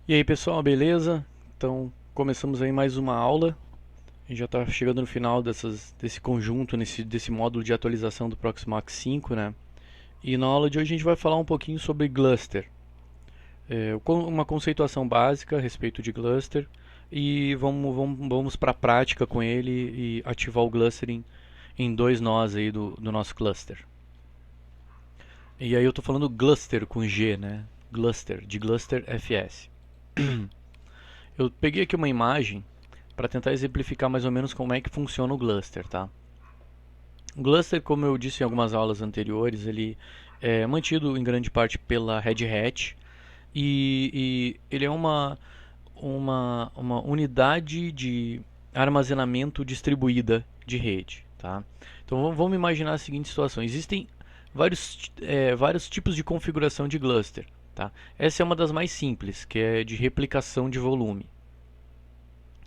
E aí pessoal, beleza? Então começamos aí mais uma aula. A gente já está chegando no final desse conjunto, desse módulo de atualização do Proxmox 5, né? E na aula de hoje a gente vai falar um pouquinho sobre cluster. Uma conceituação básica a respeito de cluster e vamos para a prática com ele e ativar o clustering em dois nós aí do nosso cluster. E aí eu estou falando cluster com G, né? Cluster, de cluster FS. Eu peguei aqui uma imagem para tentar exemplificar mais ou menos como é que funciona o cluster, tá? O cluster, como eu disse em algumas aulas anteriores, ele é mantido em grande parte pela Red Hat e ele é uma unidade de armazenamento distribuída de rede, tá? Então vamos imaginar a seguinte situação: existem vários tipos de configuração de cluster, tá? Essa é uma das mais simples, que é de replicação de volume.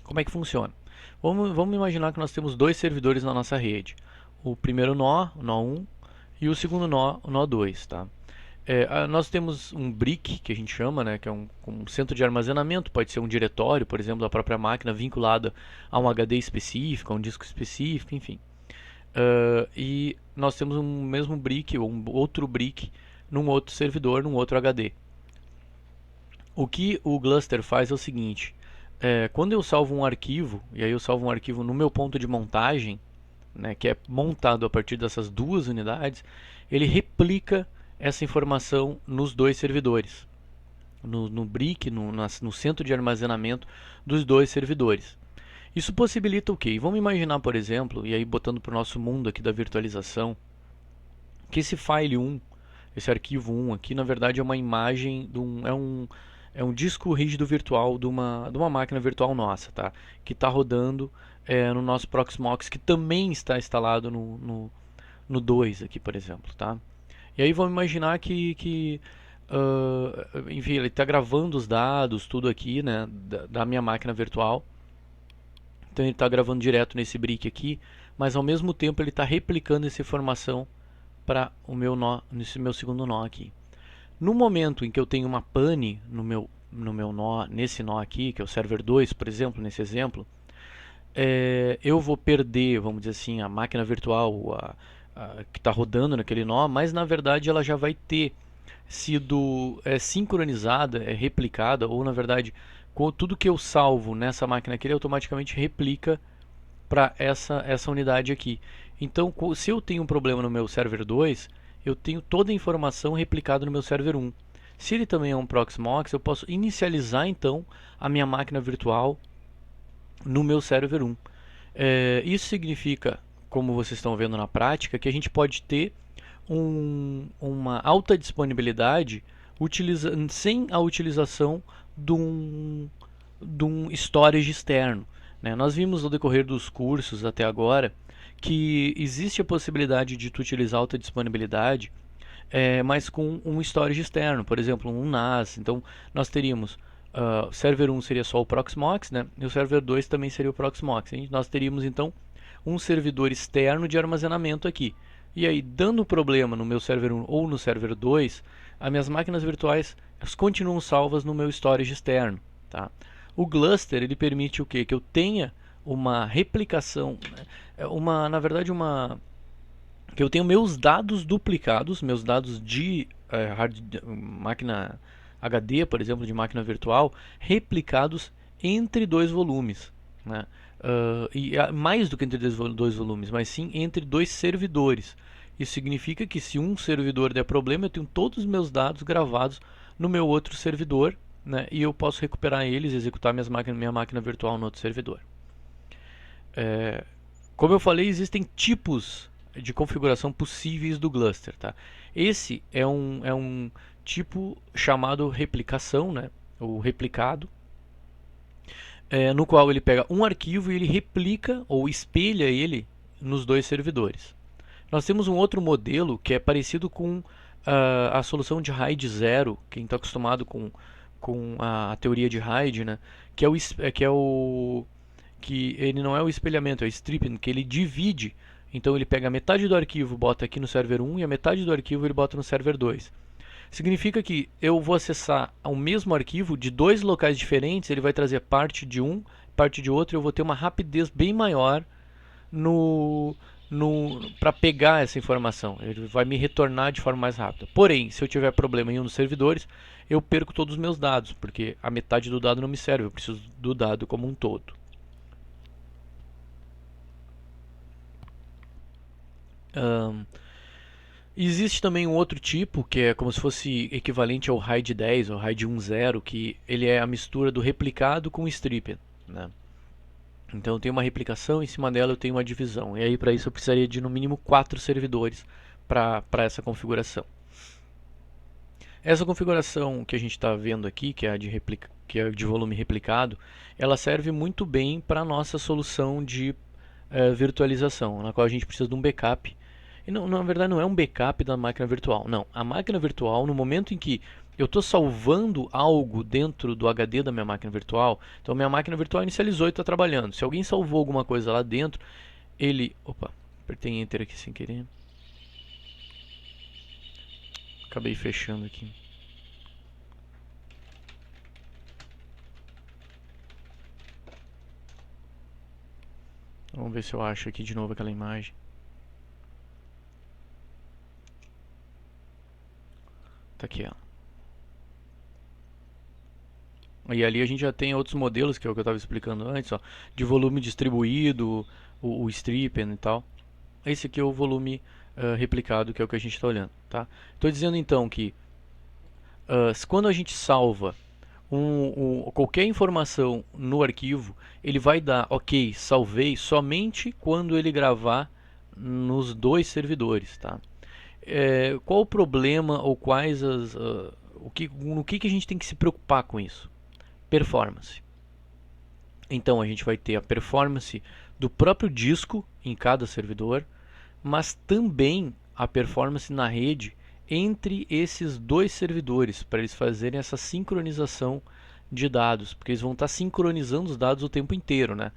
Como é que funciona? Vamos imaginar que nós temos dois servidores na nossa rede. O primeiro nó, o nó 1, e o segundo nó, o nó 2. Tá? Nós temos um brick, que a gente chama, né, que é um centro de armazenamento, pode ser um diretório, por exemplo, da própria máquina vinculada a um HD específico, a um disco específico, enfim. E nós temos um mesmo brick ou um outro brick num outro servidor, num outro HD. O que o cluster faz é o seguinte: quando eu salvo um arquivo, e aí eu salvo um arquivo no meu ponto de montagem, né, que é montado a partir dessas duas unidades, ele replica essa informação nos dois servidores, no brick, no centro de armazenamento dos dois servidores. Isso possibilita o quê? Vamos imaginar, por exemplo, e aí botando para o nosso mundo aqui da virtualização, que esse file 1, esse arquivo 1 aqui, na verdade é uma imagem é um disco rígido virtual de uma máquina virtual nossa, tá? Que está rodando no nosso Proxmox, que também está instalado no 2 aqui, por exemplo, tá? E aí vamos imaginar enfim, ele está gravando os dados, tudo aqui, né, da minha máquina virtual. Então ele está gravando direto nesse brick aqui, mas ao mesmo tempo ele está replicando essa informação para o meu nó, nesse meu segundo nó aqui. No momento em que eu tenho uma pane no meu nó, nesse nó aqui, que é o server 2, por exemplo, nesse exemplo, eu vou perder, vamos dizer assim, a máquina virtual que está rodando naquele nó, mas na verdade ela já vai ter sido sincronizada, replicada, ou na verdade, com tudo que eu salvo nessa máquina aqui, ele automaticamente replica para essa unidade aqui. Então, se eu tenho um problema no meu server 2, eu tenho toda a informação replicada no meu server 1. Se ele também é um Proxmox, eu posso inicializar então a minha máquina virtual no meu server 1. Isso significa, como vocês estão vendo na prática, que a gente pode ter uma alta disponibilidade sem a utilização de um storage externo, né? Nós vimos no decorrer dos cursos até agora que existe a possibilidade de tu utilizar alta disponibilidade, mas com um storage externo, por exemplo, um NAS. Então, nós teríamos o server 1 seria só o Proxmox, né? E o server 2 também seria o Proxmox. E nós teríamos então um servidor externo de armazenamento aqui. E aí, dando problema no meu server 1 ou no server 2, as minhas máquinas virtuais continuam salvas no meu storage externo, tá? O cluster ele permite o quê? Que eu tenha uma replicação, na verdade que eu tenho meus dados duplicados, meus dados de máquina HD, por exemplo, de máquina virtual, replicados entre dois volumes, né? Mais do que entre dois volumes, mas sim entre dois servidores. Isso significa que se um servidor der problema, eu tenho todos os meus dados gravados no meu outro servidor, né? E eu posso recuperar eles, executar minha máquina virtual no outro servidor. Como eu falei, existem tipos de configuração possíveis do cluster, tá? Esse é um tipo chamado replicação, né? Ou replicado, no qual ele pega um arquivo e ele replica ou espelha ele nos dois servidores. Nós temos um outro modelo que é parecido com a solução de RAID 0, quem está acostumado com a teoria de RAID, né? Que ele não é o espelhamento, é o stripping, que ele divide. Então ele pega a metade do arquivo, bota aqui no server 1 e a metade do arquivo ele bota no server 2. Significa que eu vou acessar o mesmo arquivo de dois locais diferentes, ele vai trazer parte de um, parte de outro, e eu vou ter uma rapidez bem maior no, para pegar essa informação. Ele vai me retornar de forma mais rápida. Porém, se eu tiver problema em um dos servidores, eu perco todos os meus dados, porque a metade do dado não me serve, eu preciso do dado como um todo. Existe também um outro tipo, que é como se fosse equivalente ao RAID 10 ou RAID 10, que ele é a mistura do replicado com o stripped, né? Então eu tenho uma replicação, em cima dela eu tenho uma divisão. E aí para isso eu precisaria de no mínimo 4 servidores para essa configuração. Essa configuração que a gente está vendo aqui, que é de volume replicado, ela serve muito bem para a nossa solução de virtualização, na qual a gente precisa de um backup. E não, na verdade não é um backup da máquina virtual, não. A máquina virtual, no momento em que eu estou salvando algo dentro do HD da minha máquina virtual, então minha máquina virtual inicializou e está trabalhando. Se alguém salvou alguma coisa lá dentro, ele... Opa, apertei Enter aqui sem querer. Acabei fechando aqui. Vamos ver se eu acho aqui de novo aquela imagem. Tá aqui, ó. E ali a gente já tem outros modelos, que é o que eu estava explicando antes, ó, de volume distribuído, o stripping e tal. Esse aqui é o volume replicado, que é o que a gente está olhando. Tá? Estou dizendo então que quando a gente salva qualquer informação no arquivo, ele vai dar ok, salvei somente quando ele gravar nos dois servidores. Tá? Qual o problema ou quais no que a gente tem que se preocupar com isso? Performance. Então a gente vai ter a performance do próprio disco em cada servidor, mas também a performance na rede entre esses dois servidores, para eles fazerem essa sincronização de dados, porque eles vão estar sincronizando os dados o tempo inteiro, né?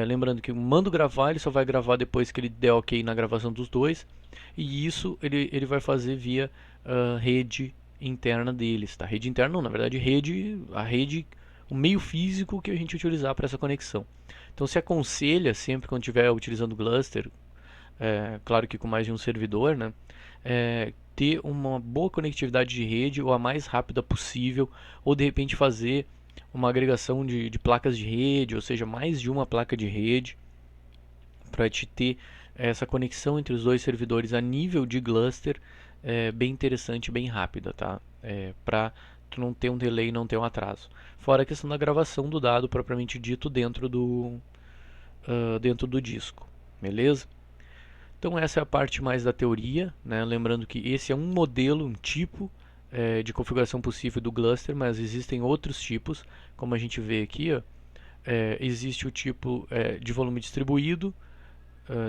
Lembrando que o mando gravar, ele só vai gravar depois que ele der ok na gravação dos dois, e isso ele vai fazer via rede interna deles, tá? Rede interna não, na verdade a rede, o meio físico que a gente utilizar para essa conexão. Então se aconselha sempre quando estiver utilizando o cluster, claro que com mais de um servidor, né? Ter uma boa conectividade de rede ou a mais rápida possível, ou de repente fazer uma agregação de placas de rede, ou seja, mais de uma placa de rede, para te ter essa conexão entre os dois servidores a nível de cluster bem interessante, bem rápida, tá? Para tu não ter um delay e não ter um atraso. Fora a questão da gravação do dado propriamente dito dentro do disco, beleza? Então essa é a parte mais da teoria, né? Lembrando que esse é um modelo, um tipo de configuração possível do cluster, mas existem outros tipos, como a gente vê aqui, ó, existe o tipo de volume distribuído,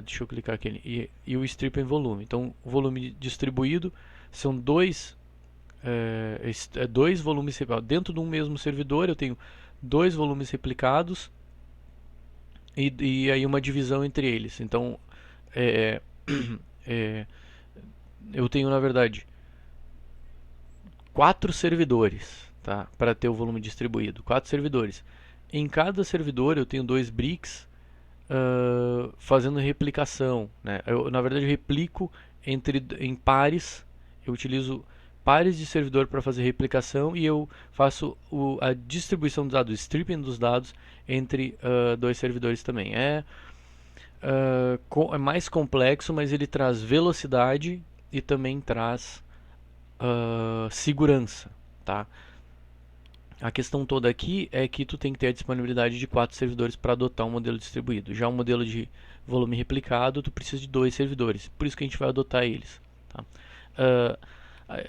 deixa eu clicar aqui, e o strip em volume. Então o volume distribuído são dois volumes dentro de um mesmo servidor. Eu tenho dois volumes replicados e aí uma divisão entre eles. Então eu tenho na verdade 4 servidores, tá? Para ter o volume distribuído, 4 servidores. Em cada servidor eu tenho 2 bricks fazendo replicação, né? Na verdade eu replico em pares. Eu utilizo pares de servidor para fazer replicação e eu faço a distribuição dos dados, o stripping dos dados entre dois servidores também. É mais complexo, mas ele traz velocidade e também traz segurança, tá? A questão toda aqui é que tu tem que ter a disponibilidade de 4 servidores para adotar um modelo distribuído. Já um modelo de volume replicado, tu precisa de 2 servidores. Por isso que a gente vai adotar eles. Tá?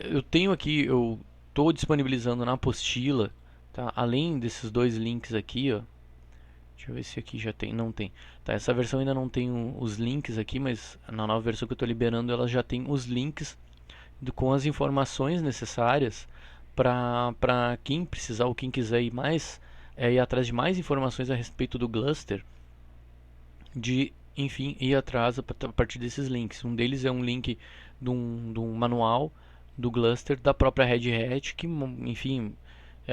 Eu tenho aqui, eu estou disponibilizando na apostila, tá? Além desses 2 links aqui, ó. Deixa eu ver se aqui já tem. Não tem. Tá, essa versão ainda não tem os links aqui, mas na nova versão que eu estou liberando, ela já tem os links com as informações necessárias para quem precisar ou quem quiser ir mais, ir atrás de mais informações a respeito do cluster, de enfim ir atrás a partir desses links. Um deles é um link de um manual do cluster da própria Red Hat, que, enfim,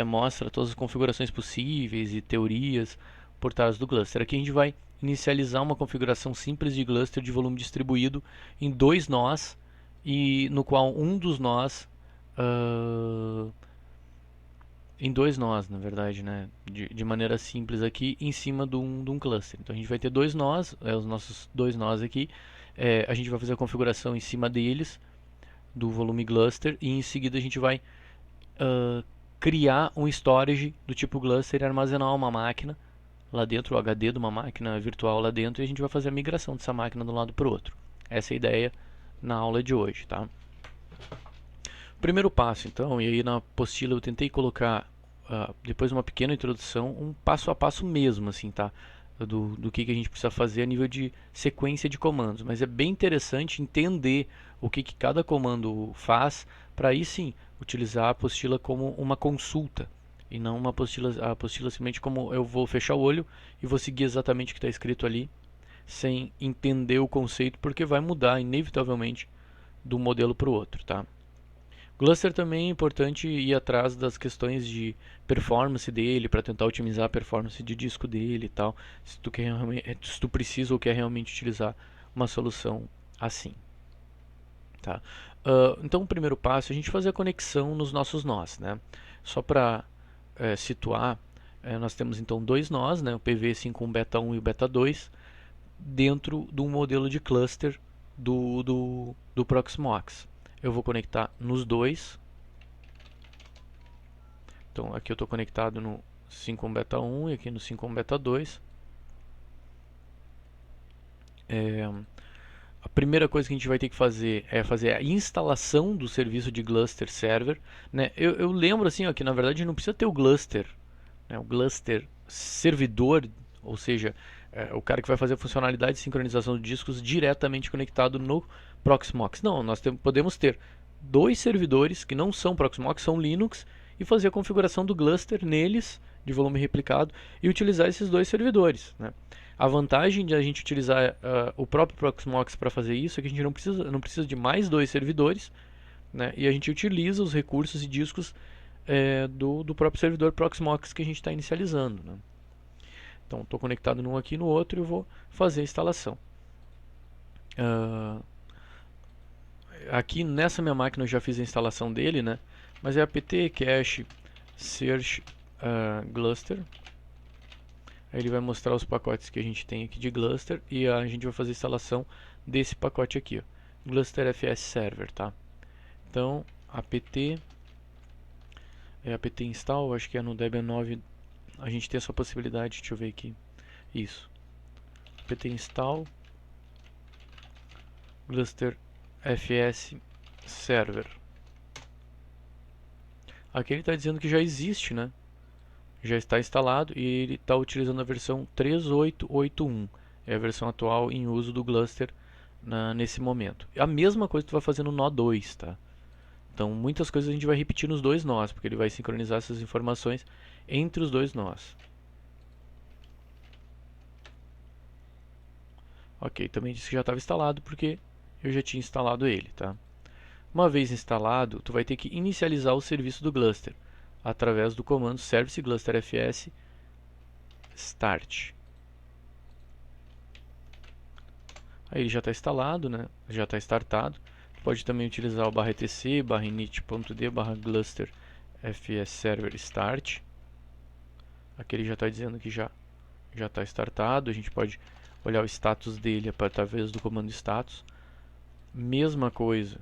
mostra todas as configurações possíveis e teorias por trás do cluster. Aqui a gente vai inicializar uma configuração simples de cluster de volume distribuído em dois nós, e no qual um dos nós em dois nós, na verdade, né? De maneira simples aqui, em cima de um cluster. Então a gente vai ter dois nós, os nossos dois nós aqui. A gente vai fazer a configuração em cima deles, do volume cluster, e em seguida a gente vai criar um storage do tipo cluster e armazenar uma máquina lá dentro, o HD de uma máquina virtual lá dentro, e a gente vai fazer a migração dessa máquina de um lado para o outro. Essa é a ideia na aula de hoje, tá? Primeiro passo, então, e aí na apostila eu tentei colocar, depois de uma pequena introdução, um passo a passo mesmo, assim, tá? Do que a gente precisa fazer a nível de sequência de comandos. Mas é bem interessante entender o que cada comando faz, para aí sim utilizar a apostila como uma consulta, e não a apostila simplesmente como eu vou fechar o olho e vou seguir exatamente o que está escrito ali, sem entender o conceito, porque vai mudar inevitavelmente de um modelo para o outro, tá? Cluster também é importante ir atrás das questões de performance dele, para tentar otimizar a performance de disco dele e tal, se tu precisa ou quer realmente utilizar uma solução assim. Tá? Então o primeiro passo é a gente fazer a conexão nos nossos nós, né? Só para situar, nós temos então dois nós, né? O PV5, o beta 1 e o beta 2, dentro de um modelo de cluster do Proxmox. Eu vou conectar nos dois. Então aqui eu estou conectado no 5.1 beta 1 e aqui no 5.1 beta 2. A primeira coisa que a gente vai ter que fazer é fazer a instalação do serviço de Gluster Server, né? Eu lembro assim, ó, que na verdade não precisa ter o Gluster, né? O Gluster servidor, ou seja, o cara que vai fazer a funcionalidade de sincronização de discos diretamente conectado no Proxmox. Não, nós podemos ter dois servidores que não são Proxmox, são Linux, e fazer a configuração do Gluster neles, de volume replicado, e utilizar esses dois servidores, né? A vantagem de a gente utilizar o próprio Proxmox para fazer isso é que a gente não precisa de mais dois servidores, né? E a gente utiliza os recursos e discos do próprio servidor Proxmox que a gente está inicializando, né? Então estou conectado num aqui no outro e eu vou fazer a instalação. Aqui nessa minha máquina eu já fiz a instalação dele, né? Mas é apt cache search gluster. Aí ele vai mostrar os pacotes que a gente tem aqui de Gluster, e a gente vai fazer a instalação desse pacote aqui, ó, Gluster FS Server, tá? Então, apt install, acho que é no Debian 9, a gente tem essa possibilidade, deixa eu ver aqui, isso, apt install Gluster FS Server. Aqui ele está dizendo que já existe, né? Já está instalado, e ele está utilizando a versão 3.8.8.1. É a versão atual em uso do Gluster nesse momento. A mesma coisa tu vai fazer no nó 2, tá? Então muitas coisas a gente vai repetir nos dois nós, porque ele vai sincronizar essas informações entre os dois nós. Ok, também disse que já estava instalado porque eu já tinha instalado ele, tá? Uma vez instalado, tu vai ter que inicializar o serviço do Gluster através do comando service gluster fs start. Aí ele já está instalado, né? Já está startado. Pode também utilizar o /etc /init.d /gluster fs server start. Aqui ele já está dizendo que já está startado. A gente pode olhar o status dele através do comando status. Mesma coisa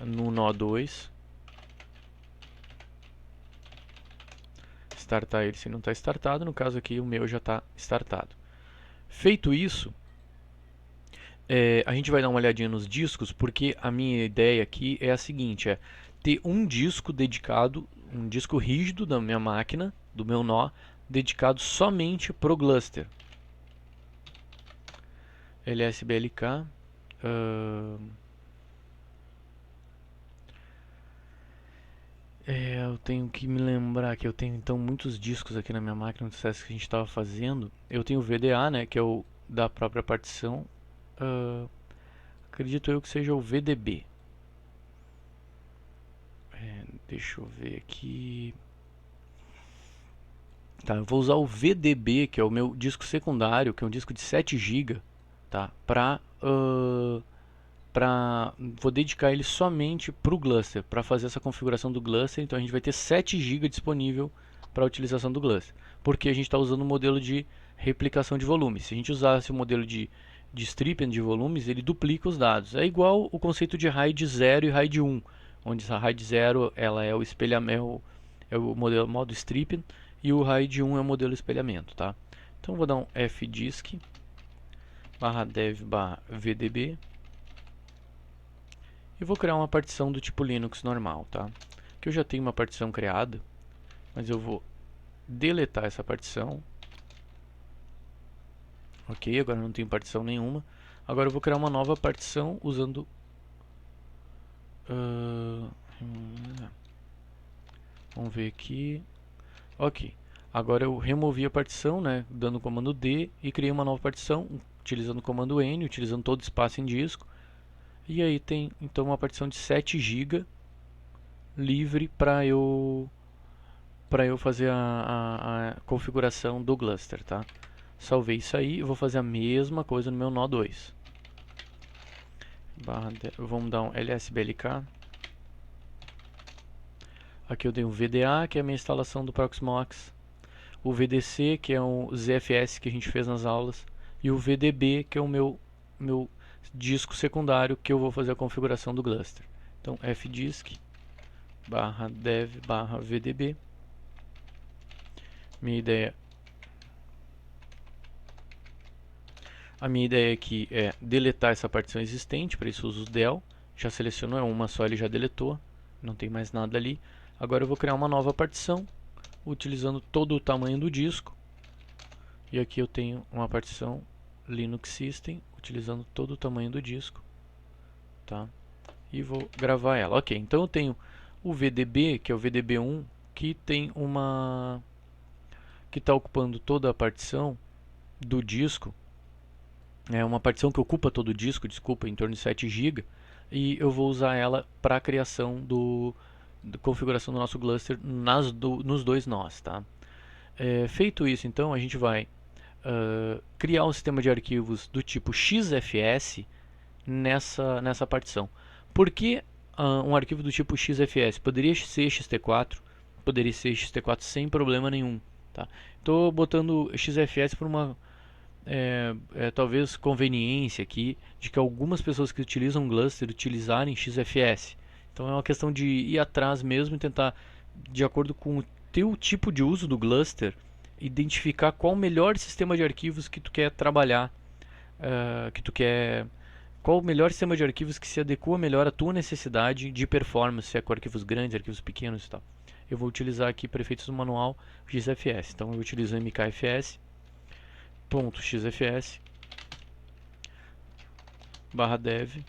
no nó 2. Startar ele se não está startado. No caso aqui o meu já está startado. Feito isso, a gente vai dar uma olhadinha nos discos, porque a minha ideia aqui é a seguinte, é ter um disco dedicado, um disco rígido da minha máquina, do meu nó, dedicado somente para o Gluster. lsblk eu tenho que me lembrar que eu tenho então muitos discos aqui na minha máquina do teste que a gente estava fazendo. Eu tenho o VDA, né, que é o da própria partição. Acredito eu que seja o VDB. Deixa eu ver aqui. Tá, eu vou usar o VDB, que é o meu disco secundário, que é um disco de 7 GB, tá? Vou dedicar ele somente para o Gluster, para fazer essa configuração do Gluster. Então a gente vai ter 7 GB disponível para a utilização do Gluster, porque a gente está usando o modelo de replicação de volumes. Se a gente usasse o modelo de stripping de volumes, ele duplica os dados. É igual o conceito de RAID 0 e RAID 1, onde a RAID 0 ela é o espelhamento, é o modelo modo stripping, e o RAID 1 é o modelo espelhamento, tá? Então vou dar um fdisk /dev/vdb e vou criar uma partição do tipo Linux normal, tá? Que eu já tenho uma partição criada, mas eu vou deletar essa partição. Ok, agora não tenho partição nenhuma. Agora eu vou criar uma nova partição usando vamos ver aqui. Ok, agora eu removi a partição, né, dando o comando D, e criei uma nova partição utilizando o comando N, utilizando todo o espaço em disco. E aí tem então uma partição de 7 GB livre para eu fazer a configuração do Gluster, tá? Salvei isso aí e vou fazer a mesma coisa no meu nó 2. Vamos dar um lsblk. Aqui eu dei um VDA, que é a minha instalação do Proxmox, o VDC, que é um ZFS que a gente fez nas aulas, e o VDB, que é o meu disco secundário que eu vou fazer a configuração do Gluster. Então fdisk /dev/vdb. A minha ideia aqui é deletar essa partição existente, para isso eu uso o del. Já selecionou, é uma só, ele já deletou, não tem mais nada ali. Agora eu vou criar uma nova partição, utilizando todo o tamanho do disco. E aqui eu tenho uma partição Linux System, utilizando todo o tamanho do disco, tá? E vou gravar ela. Ok, então eu tenho o VDB, que é o VDB1, que tem que está ocupando toda a partição do disco. É uma partição que ocupa todo o disco, desculpa, em torno de 7 GB, e eu vou usar ela para a criação da configuração do nosso cluster nos dois nós, tá? Feito isso, então, a gente vai criar um sistema de arquivos do tipo XFS nessa partição. Por que um arquivo do tipo XFS? Poderia ser XT4, poderia ser XT4 sem problema nenhum, tá? Estou botando XFS por uma talvez conveniência aqui de que algumas pessoas que utilizam Gluster utilizarem XFS. Então é uma questão de ir atrás mesmo e tentar, de acordo com o teu tipo de uso do Gluster, identificar qual o melhor sistema de arquivos que tu quer trabalhar, qual o melhor sistema de arquivos que se adequa melhor à tua necessidade de performance, se é com arquivos grandes, arquivos pequenos e tal. Eu vou utilizar aqui para efeitos do manual XFS. Então eu utilizo mkfs .xfs /dev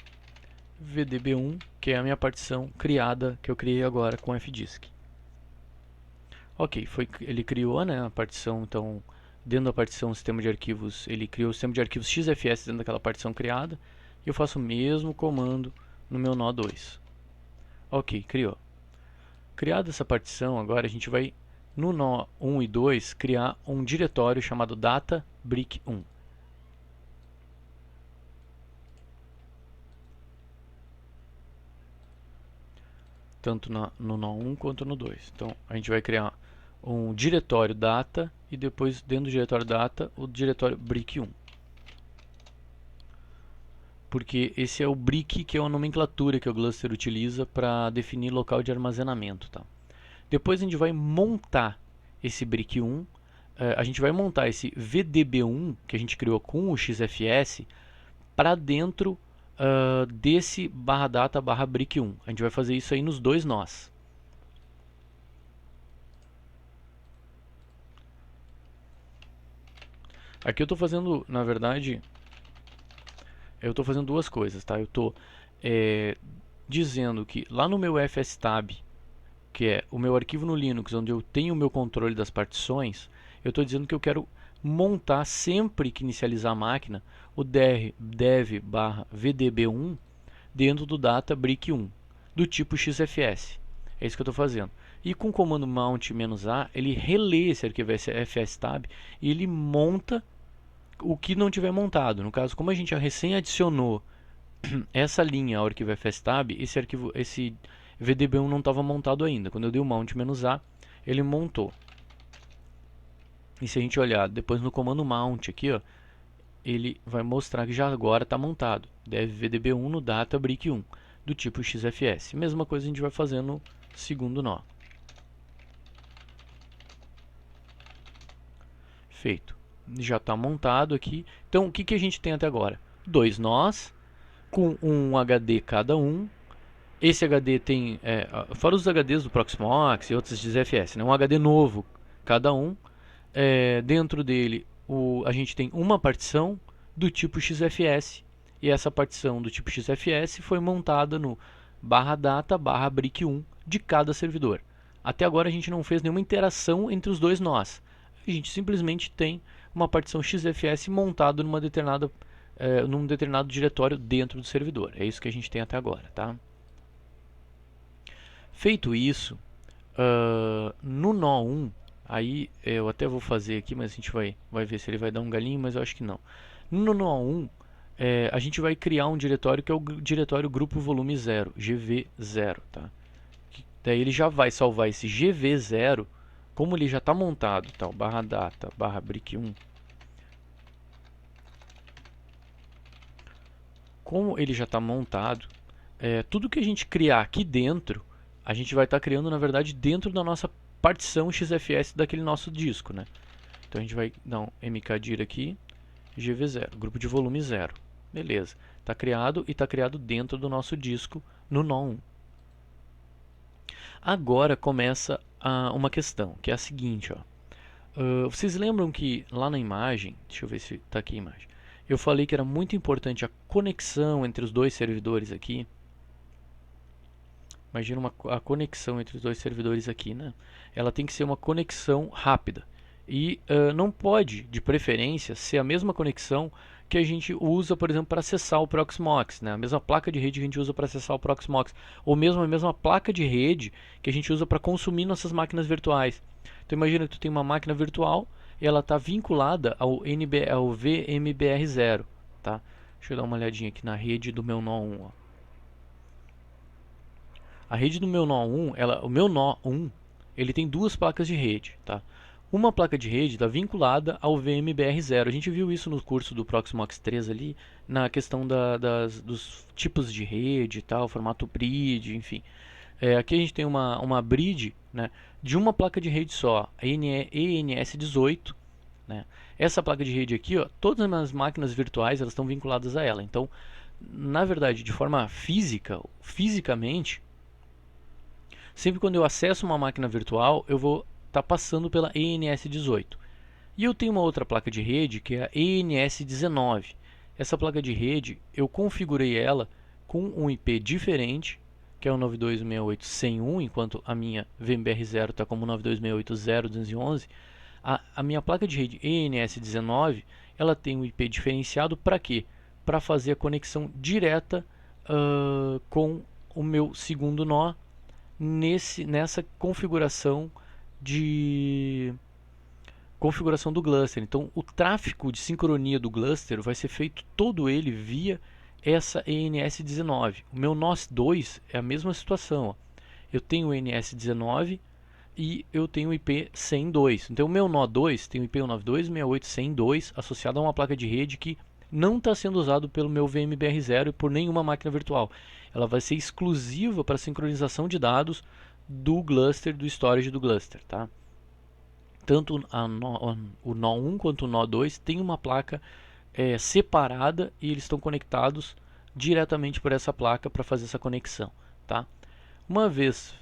vdb1, que é a minha partição criada, que eu criei agora com fdisk. Ok, ele criou, né, a partição. Então dentro da partição sistema de arquivos, ele criou o sistema de arquivos XFS dentro daquela partição criada, e eu faço o mesmo comando no meu nó 2. Ok, criou. Criada essa partição, agora a gente vai no nó 1 e 2 criar um diretório chamado data brick1. Tanto no nó 1 quanto no 2. Então a gente vai criar um diretório data e depois dentro do diretório data o diretório brick1. Porque esse é o brick, que é a nomenclatura que o Gluster utiliza para definir local de armazenamento, tá? Depois a gente vai montar esse brick1, a gente vai montar esse VDB1 que a gente criou com o XFS para dentro desse /data/brick1. A gente vai fazer isso aí nos dois nós. Aqui eu estou fazendo, na verdade, eu estou fazendo duas coisas, tá? Eu estou dizendo que lá no meu fstab, que é o meu arquivo no Linux, onde eu tenho o meu controle das partições, eu estou dizendo que eu quero montar sempre que inicializar a máquina o dev/vdb1 dentro do data brick1 do tipo XFS. É isso que eu estou fazendo. E com o comando mount "-a", ele relê esse arquivo fstab e ele monta o que não tiver montado. No caso, como a gente já recém adicionou essa linha ao arquivo fstab, esse VDB1 não estava montado ainda. Quando eu dei o mount "-a", ele montou. E se a gente olhar depois no comando mount aqui, ó, ele vai mostrar que já agora está montado. Dev VDB1 no data brick 1 do tipo XFS. Mesma coisa a gente vai fazer no segundo nó. Feito. Já está montado aqui. Então, o que a gente tem até agora? 2 nós, com um HD cada um. Esse HD tem, fora os HDs do Proxmox e outros XFS, né? Um HD novo cada um. Dentro dele, a gente tem uma partição do tipo XFS. E essa partição do tipo XFS foi montada no /data /brick 1 de cada servidor. Até agora a gente não fez nenhuma interação entre os dois nós. A gente simplesmente tem uma partição XFS montada num determinado diretório dentro do servidor. É isso que a gente tem até agora, tá? Feito isso, no nó 1, aí eu até vou fazer aqui, mas a gente vai ver se ele vai dar um galinho, mas eu acho que não. No nó 1, a gente vai criar um diretório que é o diretório grupo volume 0, GV0, tá? Daí ele já vai salvar esse GV0, como ele já está montado, tá? /data /brick 1. Como ele já está montado, tudo que a gente criar aqui dentro, a gente vai estar criando, na verdade, dentro da nossa partição XFS daquele nosso disco, né? Então a gente vai dar um mkdir aqui, GV0, grupo de volume 0. Beleza, está criado e está criado dentro do nosso disco no nó 1. Agora começa uma questão, que é a seguinte, ó. Vocês lembram que lá na imagem, deixa eu ver se está aqui a imagem, eu falei que era muito importante a conexão entre os dois servidores aqui. Imagina a conexão entre os dois servidores aqui, né? Ela tem que ser uma conexão rápida. E não pode, de preferência, ser a mesma conexão que a gente usa, por exemplo, para acessar o Proxmox, né? A mesma placa de rede que a gente usa para acessar o Proxmox, ou mesmo a mesma placa de rede que a gente usa para consumir nossas máquinas virtuais. Então imagina que tu tem uma máquina virtual e ela está vinculada ao VMBR0, tá? Deixa eu dar uma olhadinha aqui na rede do meu nó 1, ó. A rede do meu nó 1, o meu nó 1, ele tem duas placas de rede, tá? Uma placa de rede está vinculada ao VMBR0. A gente viu isso no curso do Proxmox 3 ali, na questão dos tipos de rede e tal, formato bridge, enfim. Aqui a gente tem uma bridge, né, de uma placa de rede só, a ENS18. Né? Essa placa de rede aqui, ó, todas as minhas máquinas virtuais elas estão vinculadas a ela. Então, na verdade, de forma fisicamente, sempre quando eu acesso uma máquina virtual, eu vou estar passando pela ENS18. E eu tenho uma outra placa de rede que é a ENS19. Essa placa de rede, eu configurei ela com um IP diferente, que é o 92.68.101, enquanto a minha VMBR0 está como 92.68.0.211. A minha placa de rede ENS19, ela tem um IP diferenciado para quê? Para fazer a conexão direta com o meu segundo nó nessa configuração do cluster. Então o tráfego de sincronia do cluster vai ser feito todo ele via essa ENS19. O meu nó 2 é a mesma situação, ó. Eu tenho o ENS19 e eu tenho o IP 102. Então o meu nó 2 tem o IP 192.168.102 associado a uma placa de rede que não está sendo usado pelo meu VMBR0 e por nenhuma máquina virtual. Ela vai ser exclusiva para sincronização de dados do cluster, do storage do cluster, tá? Tanto o nó 1 quanto o nó 2 tem uma placa separada e eles estão conectados diretamente por essa placa para fazer essa conexão, tá? Uma vez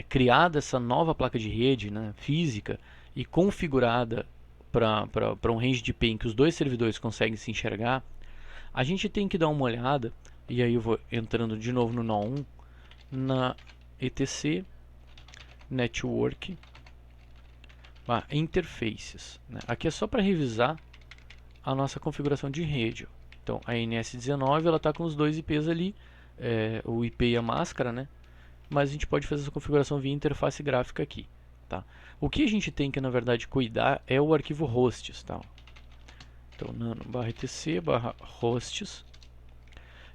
criada essa nova placa de rede, né, física e configurada para um range de IP em que os dois servidores conseguem se enxergar, a gente tem que dar uma olhada, e aí eu vou entrando de novo no nó 1, na etc network interfaces, né? Aqui é só para revisar a nossa configuração de rede, ó. Então a ENS19 ela está com os dois IPs ali, o IP e a máscara, né? mas a gente pode fazer essa configuração via interface gráfica aqui, tá? O que a gente tem que, na verdade, cuidar é o arquivo hosts, tá? Então, nano/etc/hosts.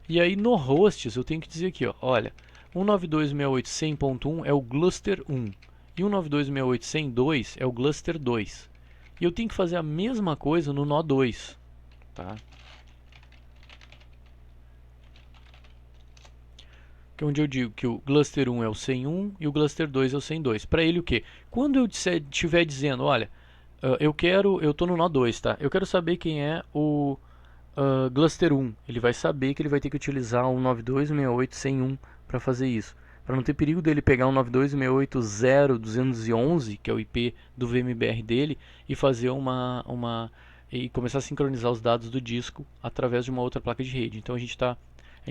E aí, no hosts, eu tenho que dizer aqui, ó, olha, 192.168.100.1 é o cluster 1 e 192.168.100.2 é o cluster 2. E eu tenho que fazer a mesma coisa no nó 2, tá? Que é onde eu digo que o cluster 1 é o 100.1 e o cluster 2 é o 100.2. Para ele o quê? Quando eu estiver dizendo, olha, eu estou no nó 2, tá? Eu quero saber quem é o cluster 1. Ele vai saber que ele vai ter que utilizar um 92.168.100.1 para fazer isso. Para não ter perigo dele pegar um 92.168.0.211, que é o IP do VMBR dele, e fazer e começar a sincronizar os dados do disco através de uma outra placa de rede. Então a gente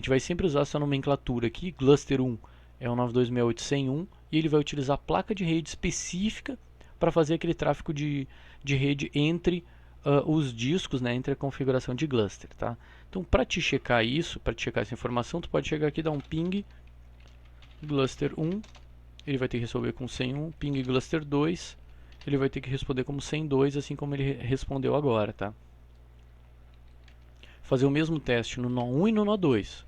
vai sempre usar essa nomenclatura aqui. Cluster 1 é o 92.168.100.1 e ele vai utilizar a placa de rede específica para fazer aquele tráfego de rede entre os discos, né, entre a configuração de cluster, tá? Então, para te checar isso, para te checar essa informação, tu pode chegar aqui e dar um ping cluster 1, ele vai ter que resolver com 100.1, ping cluster 2, ele vai ter que responder como 100.2, assim como ele respondeu agora, tá? Fazer o mesmo teste no nó 1 e no nó 2.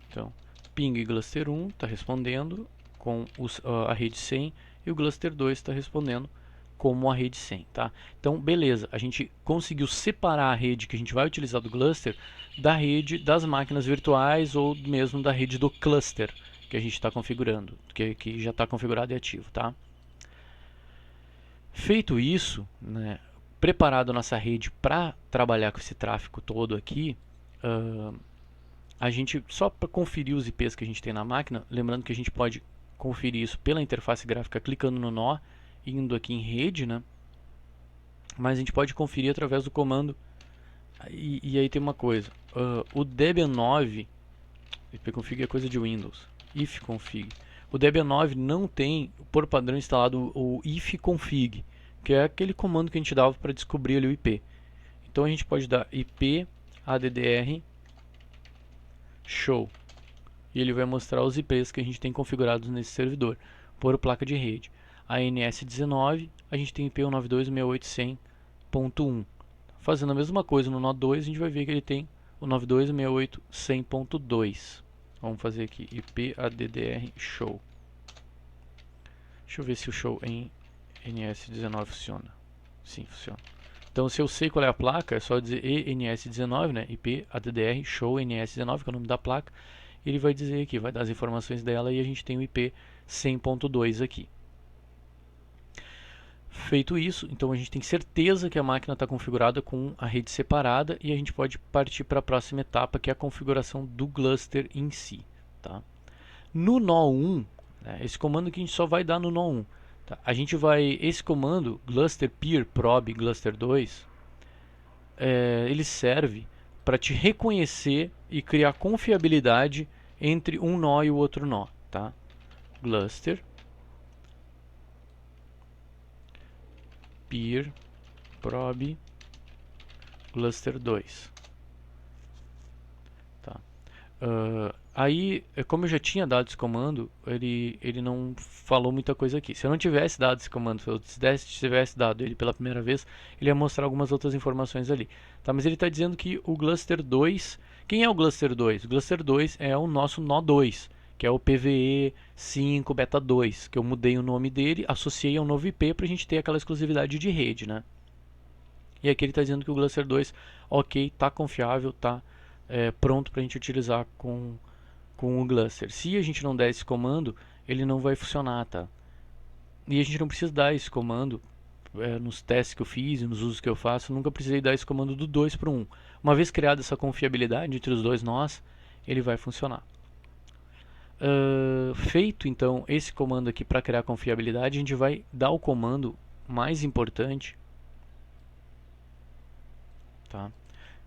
Então, ping cluster 1 está respondendo com a rede 100 e o cluster 2 está respondendo como a rede 100, tá? Então, beleza, a gente conseguiu separar a rede que a gente vai utilizar do cluster da rede das máquinas virtuais ou mesmo da rede do cluster que a gente está configurando, que já está configurado e ativo, tá? Feito isso, né, preparado nossa rede para trabalhar com esse tráfego todo aqui, a gente, só para conferir os IPs que a gente tem na máquina, lembrando que a gente pode conferir isso pela interface gráfica clicando no nó, indo aqui em rede, né? Mas a gente pode conferir através do comando. E aí tem uma coisa, o Debian 9, ipconfig é coisa de Windows, ifconfig. O Debian 9 não tem, por padrão, instalado o ifconfig, que é aquele comando que a gente dava para descobrir ali o IP. Então a gente pode dar ip addr show e ele vai mostrar os IPs que a gente tem configurados nesse servidor por placa de rede. A NS19, a gente tem IP 192.168.100.1. Fazendo a mesma coisa no nó 2, a gente vai ver que ele tem o 92.168.100.2. Vamos fazer aqui IP addr show. Deixa eu ver se o show em NS19 funciona. Sim, funciona. Então, se eu sei qual é a placa, é só dizer ENS19, né? IP addr show NS19, que é o nome da placa. Ele vai dizer aqui, vai dar as informações dela e a gente tem o IP 100.2 aqui. Feito isso, então a gente tem certeza que a máquina está configurada com a rede separada e a gente pode partir para a próxima etapa, que é a configuração do cluster em si. Tá? No nó 1, né, esse comando que a gente só vai dar no nó 1. Tá? Esse comando, cluster peer probe cluster 2, ele serve para te reconhecer e criar confiabilidade entre um nó e o outro nó. Tá? Cluster peer probe cluster 2. Tá? Aí, como eu já tinha dado esse comando, ele não falou muita coisa aqui. Se eu não tivesse dado esse comando, se eu tivesse dado ele pela primeira vez, ele ia mostrar algumas outras informações ali. Tá? Mas ele está dizendo que o cluster 2... Quem é o cluster 2? O cluster 2 é o nosso nó 2, que é o PVE 5 Beta 2, que eu mudei o nome dele, associei a um novo IP para a gente ter aquela exclusividade de rede, né? E aqui ele está dizendo que o cluster 2, ok, está confiável, está pronto para a gente utilizar com o cluster. Se a gente não der esse comando, ele não vai funcionar, tá? E a gente não precisa dar esse comando nos testes que eu fiz e nos usos que eu faço, nunca precisei dar esse comando do 2 para o 1. Uma vez criada essa confiabilidade entre os dois nós, ele vai funcionar. Feito então esse comando aqui para criar confiabilidade, a gente vai dar o comando mais importante, tá?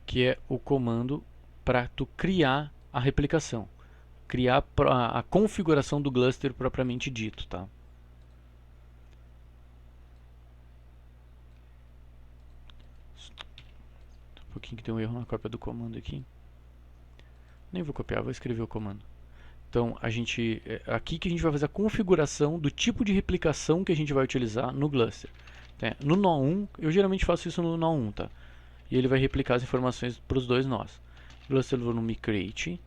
Que é o comando para tu criar a replicação, criar a configuração do cluster propriamente dito, tá? Um pouquinho que tem um erro na cópia do comando aqui. Nem vou copiar, vou escrever o comando. Então, aqui que a gente vai fazer a configuração do tipo de replicação que a gente vai utilizar no Gluster. No nó 1, eu geralmente faço isso no nó 1, tá? E ele vai replicar as informações para os dois nós. Gluster volume create.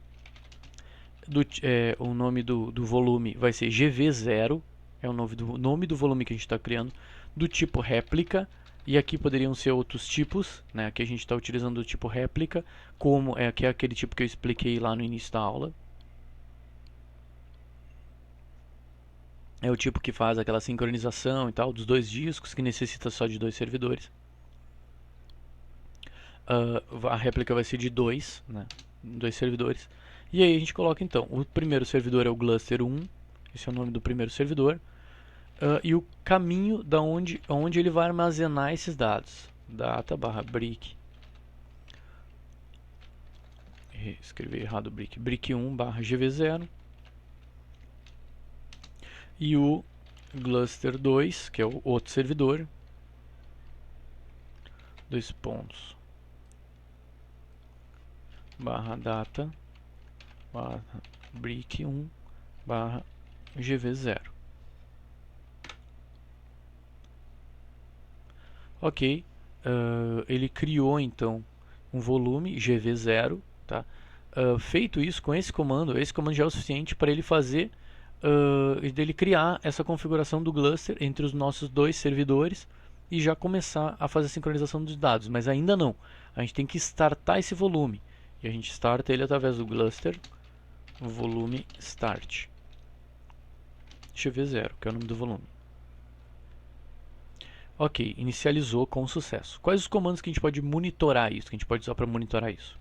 O nome do volume vai ser GV0, é o nome do volume que a gente está criando, do tipo réplica. E aqui poderiam ser outros tipos, né? Aqui a gente está utilizando o tipo réplica, que é aquele tipo que eu expliquei lá no início da aula. É o tipo que faz aquela sincronização e tal dos dois discos, que necessita só de 2 servidores. A réplica vai ser de 2, né? 2 servidores. E aí a gente coloca então, o primeiro servidor é o Gluster 1, esse é o nome do primeiro servidor. E o caminho da onde ele vai armazenar esses dados. Data barra brick. Escrevi errado o brick. Brick1 barra gv0. E o Gluster 2, que é o outro servidor. 2 pontos. Barra data. Barra brick1 barra gv0. Ok, ele criou então um volume GV0, tá? Feito isso com esse comando já é o suficiente para ele fazer, dele criar essa configuração do Gluster entre os nossos 2 servidores e já começar a fazer a sincronização dos dados, mas ainda não. A gente tem que startar esse volume e a gente starta ele através do Gluster volume start GV0, que é o nome do volume. Ok, inicializou com sucesso. Quais os comandos que a gente pode monitorar isso? Que a gente pode usar para monitorar isso?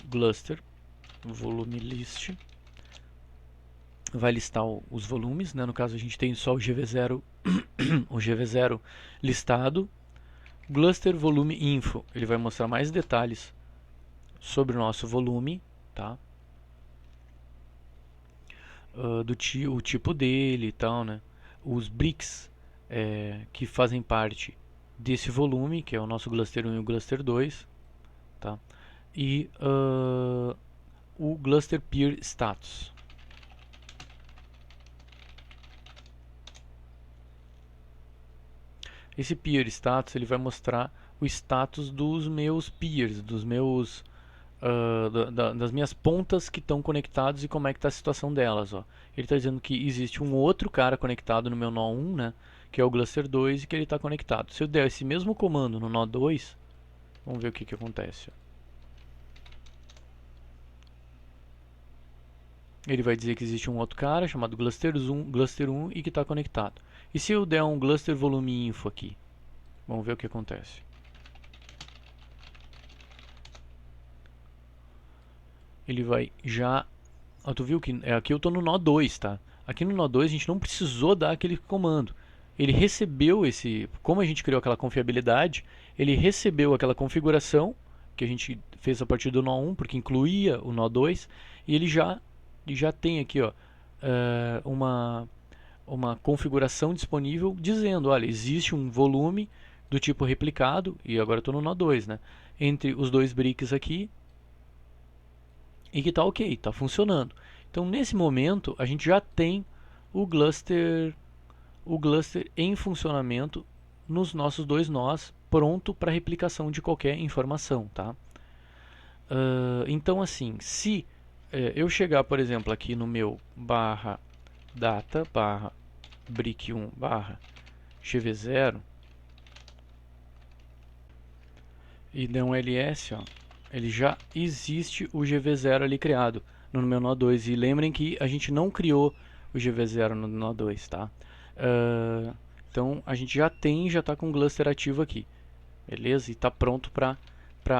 Gluster volume list vai listar os volumes, né? No caso a gente tem só o GV0 o GV0 listado. Gluster volume info, ele vai mostrar mais detalhes sobre o nosso volume, tá? O tipo dele e tal, né? Os bricks que fazem parte desse volume, que é o nosso Gluster 1 e o Gluster 2, tá? E o Gluster Peer Status. Esse Peer Status ele vai mostrar o status dos meus peers, dos meus das minhas pontas que estão conectados e como é que está a situação delas. Ó. Ele está dizendo que existe um outro cara conectado no meu nó 1, né, que é o Gluster 2 e que ele está conectado. Se eu der esse mesmo comando no nó 2, vamos ver o que acontece. Ó. Ele vai dizer que existe um outro cara chamado Gluster 1 e que está conectado. E se eu der um Gluster volume info aqui? Vamos ver o que acontece. Ele vai já... tu viu que aqui eu estou no nó 2, tá? Aqui no nó 2 a gente não precisou dar aquele comando. Ele recebeu como a gente criou aquela confiabilidade, ele recebeu aquela configuração que a gente fez a partir do nó 1, porque incluía o nó 2, e ele já tem aqui ó, uma configuração disponível dizendo, olha, existe um volume do tipo replicado, e agora eu estou no nó 2, né? Entre os 2 bricks aqui, e que está ok, está funcionando. Então nesse momento a gente já tem o Gluster em funcionamento nos nossos 2 nós, pronto para replicação de qualquer informação, tá? Então assim, se eu chegar, por exemplo, aqui no meu barra data barra brick1 barra gv0 e der um ls, ó, ele já existe o GV0 ali criado no meu nó 2. E lembrem que a gente não criou o GV0 no nó 2, tá? Então a gente já está com o Gluster ativo aqui, beleza? E está pronto para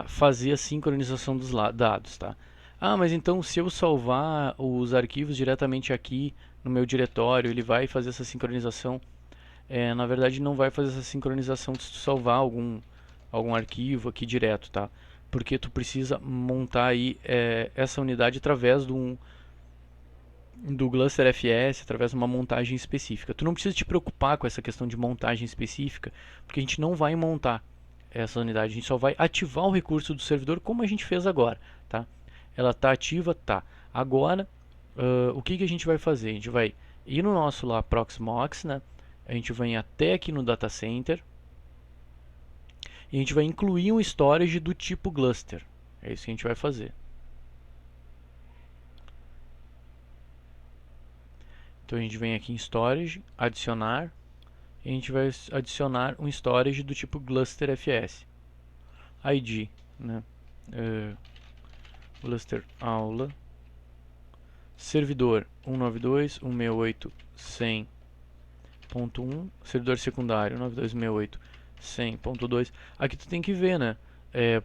fazer a sincronização dos dados, tá? Ah, mas então se eu salvar os arquivos diretamente aqui no meu diretório, ele vai fazer essa sincronização? Na verdade não vai fazer essa sincronização se tu salvar algum arquivo aqui direto, tá? Porque tu precisa montar aí essa unidade através do Gluster FS, através de uma montagem específica. Tu não precisa te preocupar com essa questão de montagem específica, porque a gente não vai montar essa unidade, a gente só vai ativar o recurso do servidor como a gente fez agora, tá? Ela está ativa, tá. Agora o que a gente vai fazer? A gente vai ir no nosso lá Proxmox, né? A gente vai até aqui no Data Center e a gente vai incluir um storage do tipo Gluster. É isso que a gente vai fazer. Então a gente vem aqui em Storage, adicionar, e a gente vai adicionar um storage do tipo Gluster FS. ID, né? Gluster aula, servidor 192.168.100.1, servidor secundário 192.168.100.2. Aqui tu tem que ver, né?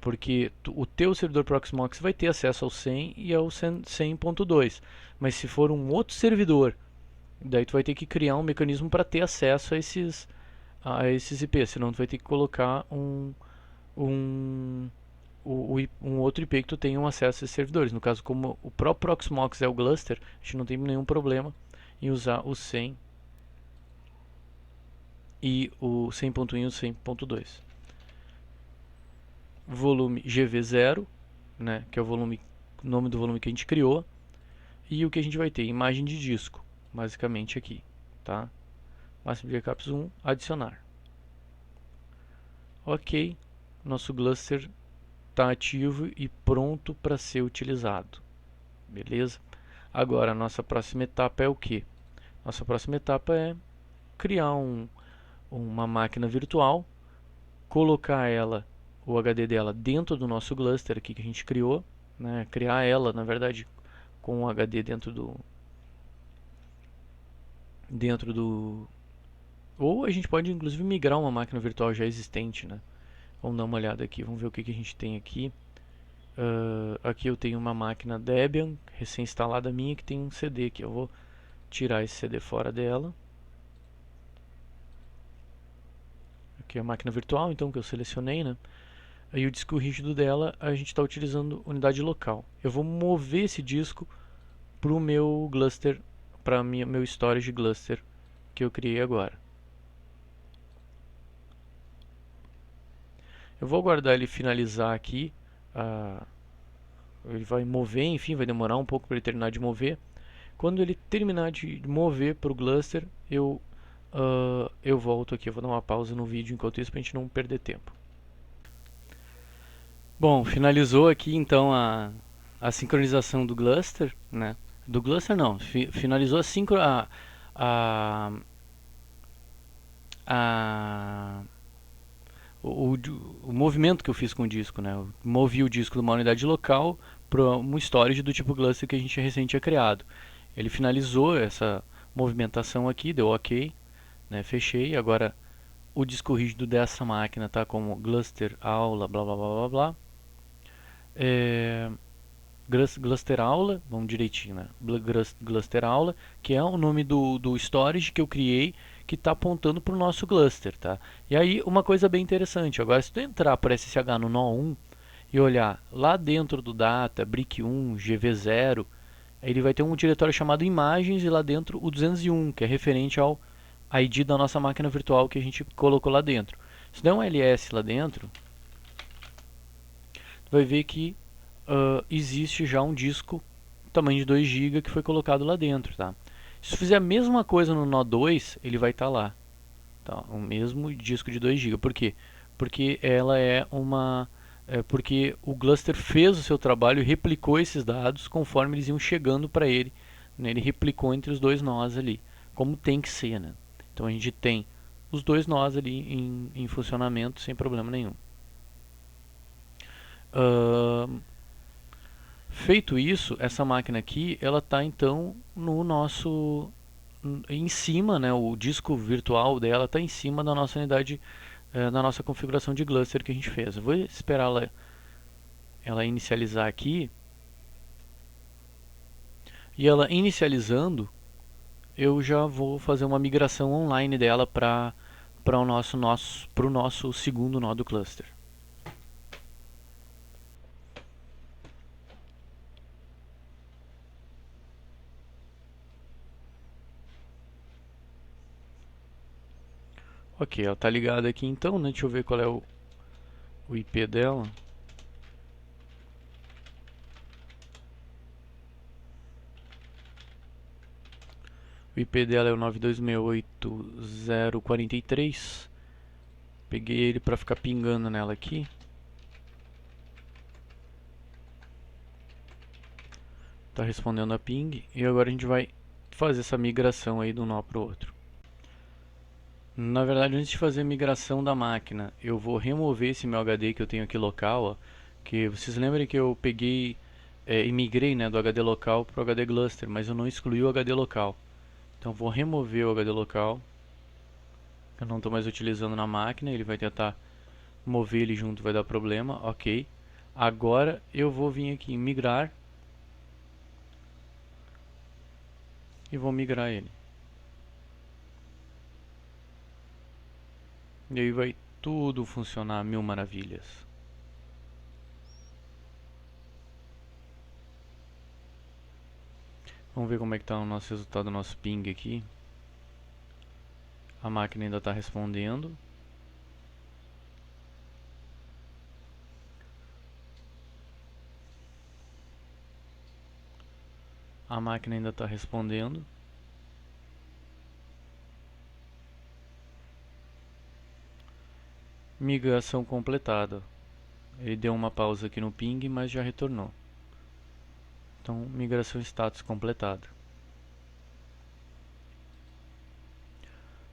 Porque o teu servidor Proxmox vai ter acesso ao 100 e ao 100.2, mas se for um outro servidor, daí tu vai ter que criar um mecanismo para ter acesso a esses IPs, senão tu vai ter que colocar um outro IP que tu tenha um acesso a esses servidores. No caso, como o próprio Proxmox é o Gluster, a gente não tem nenhum problema em usar o 100 e o 100.1 e o 100.2. Volume GV0, né, que é o nome do volume que a gente criou, e o que a gente vai ter? Imagem de disco, basicamente aqui, tá? Máximo de backups 1, adicionar. Ok, nosso Gluster está ativo e pronto para ser utilizado. Beleza? Agora, a nossa próxima etapa é o que? Nossa próxima etapa é criar uma máquina virtual, colocar ela, o HD dela, dentro do nosso cluster aqui que a gente criou, né? Criar ela, na verdade, com o HD dentro do ou a gente pode inclusive migrar uma máquina virtual já existente, né? Vamos dar uma olhada aqui, vamos ver o que a gente tem aqui. Aqui eu tenho uma máquina Debian recém-instalada minha que tem um CD aqui. Eu vou tirar esse CD fora dela. Aqui é a máquina virtual, então, que eu selecionei, né? Aí o disco rígido dela a gente está utilizando unidade local. Eu vou mover esse disco para o meu cluster, para meu storage cluster que eu criei agora. Eu vou aguardar ele finalizar aqui. Ele vai mover, enfim, vai demorar um pouco para ele terminar de mover. Quando ele terminar de mover para o cluster, eu volto aqui. Eu vou dar uma pausa no vídeo enquanto isso para a gente não perder tempo. Bom, finalizou aqui então a sincronização do cluster, né? Do cluster não, finalizou a, a o, o movimento que eu fiz com o disco, né? Eu movi o disco de uma unidade local para um storage do tipo cluster que a gente recente tinha criado. Ele finalizou essa movimentação aqui, deu OK, né? Fechei. Agora o disco rígido dessa máquina tá como cluster aula, blá blá blá blá blá. Gluster aula, vamos direitinho, né? Gluster aula, que é o nome do storage que eu criei, que está apontando para o nosso cluster, tá? E aí uma coisa bem interessante, agora se tu entrar por SSH no nó1 e olhar lá dentro do data, brick1, gv0, ele vai ter um diretório chamado imagens e lá dentro o 201, que é referente ao ID da nossa máquina virtual que a gente colocou lá dentro. Se der um ls lá dentro, tu vai ver que existe já um disco tamanho de 2 GB que foi colocado lá dentro, tá? Se tu fizer a mesma coisa no nó 2, ele vai estar lá, tá? O mesmo disco de 2 GB. Por quê? Porque ela porque o cluster fez o seu trabalho e replicou esses dados conforme eles iam chegando para ele, né? Ele replicou entre os dois nós ali, como tem que ser, né? Então a gente tem os dois nós ali em funcionamento sem problema nenhum. Feito isso, essa máquina aqui, ela está então no nosso em cima, né, o disco virtual dela está em cima da nossa unidade, da nossa configuração de cluster que a gente fez. Eu vou esperar ela inicializar aqui. E ela inicializando, eu já vou fazer uma migração online dela para o nosso segundo nó do cluster. Ok, ela está ligada aqui então, né? Deixa eu ver qual é o IP dela. O IP dela é o 9268.043. Peguei ele para ficar pingando nela aqui. Tá respondendo a ping. E agora a gente vai fazer essa migração aí de um nó para o outro. Na verdade, antes de fazer a migração da máquina, eu vou remover esse meu HD que eu tenho aqui local, ó, que vocês lembram que eu peguei e migrei, né, do HD local para o HD cluster, mas eu não excluí o HD local. Então vou remover o HD local. Eu não estou mais utilizando na máquina, ele vai tentar mover ele junto, vai dar problema, ok. Agora eu vou vir aqui em migrar e vou migrar ele. E aí vai tudo funcionar a mil maravilhas. Vamos ver como é que está o nosso resultado do nosso ping aqui. A máquina ainda está respondendo. A máquina ainda está respondendo. Migração completada. Ele deu uma pausa aqui no ping, mas já retornou. Então, migração status completada.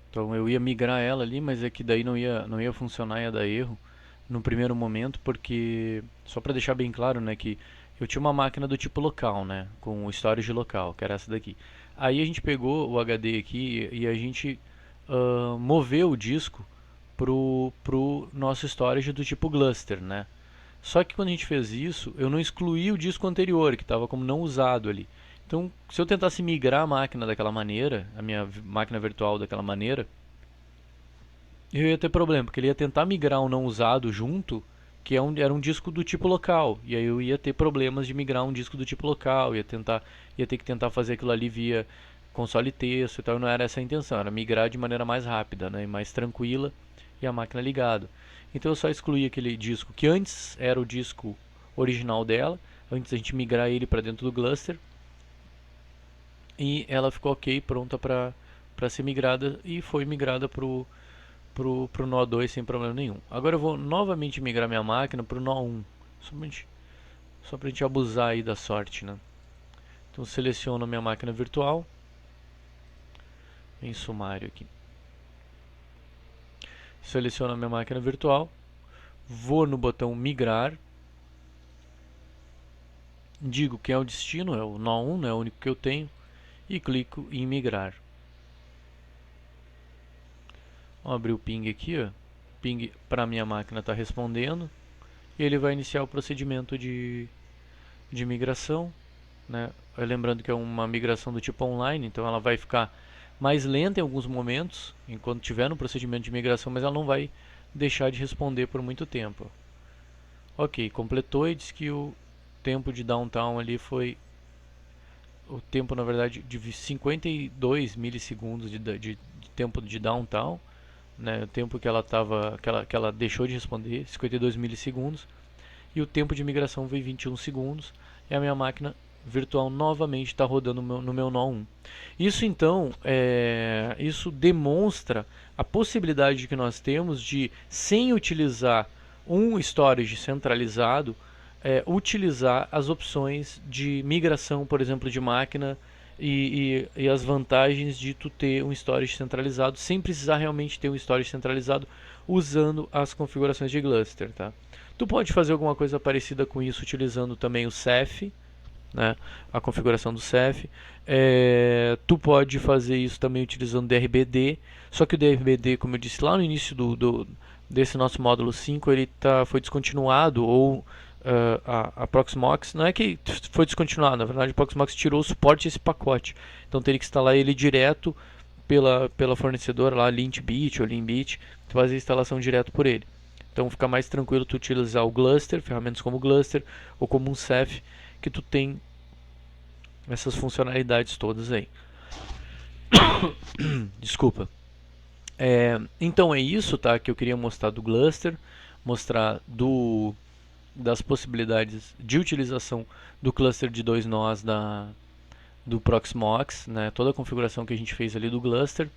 Então eu ia migrar ela ali, mas é que daí não ia funcionar, ia dar erro no primeiro momento, porque só para deixar bem claro, né, que eu tinha uma máquina do tipo local, né, com o storage local, que era essa daqui. Aí a gente pegou o HD aqui e a gente moveu o disco pro nosso storage do tipo cluster, né? Só que quando a gente fez isso, eu não excluí o disco anterior, que estava como não usado ali. Então, se eu tentasse migrar a máquina daquela maneira, a minha máquina virtual daquela maneira, eu ia ter problema, porque ele ia tentar migrar um não usado junto, que era um disco do tipo local. E aí eu ia ter problemas de migrar um disco do tipo local, ia ter que tentar fazer aquilo ali via console texto e tal. Não era essa a intenção, era migrar de maneira mais rápida, né, e mais tranquila, e a máquina ligada. Então eu só excluí aquele disco que antes era o disco original dela, antes da gente migrar ele para dentro do cluster. E ela ficou ok, pronta para ser migrada, e foi migrada pro nó 2 sem problema nenhum. Agora eu vou novamente migrar minha máquina pro nó 1, só pra gente abusar aí da sorte, né? Então seleciono a minha máquina virtual em sumário aqui. Seleciono a minha máquina virtual, vou no botão migrar, digo quem é o destino, é o nó 1, né, é o único que eu tenho, e clico em migrar. Vou abrir o ping aqui, ó. Ping para minha máquina está respondendo, e ele vai iniciar o procedimento de migração, né? Lembrando que é uma migração do tipo online, então ela vai ficar mais lenta em alguns momentos, enquanto estiver no procedimento de migração, mas ela não vai deixar de responder por muito tempo. Ok, completou e diz que o tempo de downtime ali foi o tempo, na verdade, de 52 milissegundos de tempo de downtime, né? O tempo que que ela deixou de responder, 52 milissegundos, e o tempo de migração foi 21 segundos, e a minha máquina virtual novamente está rodando no meu nó 1. Isso então, isso demonstra a possibilidade que nós temos de, sem utilizar um storage centralizado, utilizar as opções de migração, por exemplo, de máquina, e as vantagens de tu ter um storage centralizado sem precisar realmente ter um storage centralizado, usando as configurações de cluster, tá? Tu pode fazer alguma coisa parecida com isso utilizando também o Ceph, né? A configuração do Ceph. Tu pode fazer isso também utilizando o DRBD, só que o DRBD, como eu disse lá no início desse nosso módulo 5, ele foi descontinuado, ou a Proxmox, não é que foi descontinuado, na verdade a Proxmox tirou o suporte desse pacote, então teria que instalar ele direto pela fornecedora lá, Lintbit ou Limbit, fazer a instalação direto por ele. Então fica mais tranquilo tu utilizar o Gluster, ferramentas como o Gluster ou como um Ceph, que tu tem essas funcionalidades todas aí. Desculpa. Então é isso, tá, que eu queria mostrar do Gluster, mostrar das possibilidades de utilização do cluster de 2 nós do Proxmox, né, toda a configuração que a gente fez ali do Gluster.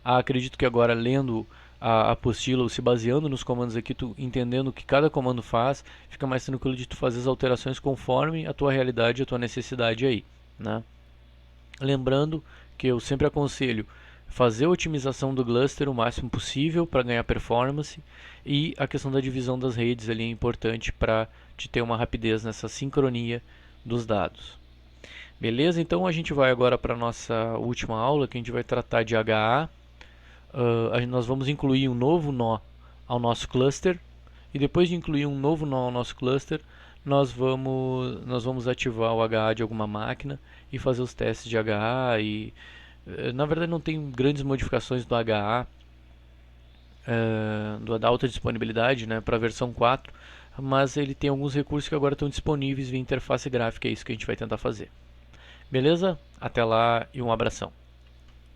Acredito que agora lendo a apostila ou se baseando nos comandos aqui, tu entendendo o que cada comando faz, fica mais tranquilo de tu fazer as alterações conforme a tua realidade e a tua necessidade aí, né? Lembrando que eu sempre aconselho fazer a otimização do cluster o máximo possível para ganhar performance, e a questão da divisão das redes ali é importante para te ter uma rapidez nessa sincronia dos dados. Beleza? Então a gente vai agora para a nossa última aula, que a gente vai tratar de HA. Nós vamos incluir um novo nó ao nosso cluster, e depois de incluir um novo nó ao nosso cluster, nós vamos ativar o HA de alguma máquina e fazer os testes de HA. E na verdade não tem grandes modificações do HA, da alta disponibilidade, né, para a versão 4, mas ele tem alguns recursos que agora estão disponíveis via interface gráfica. É isso que a gente vai tentar fazer. Beleza? Até lá e um abração.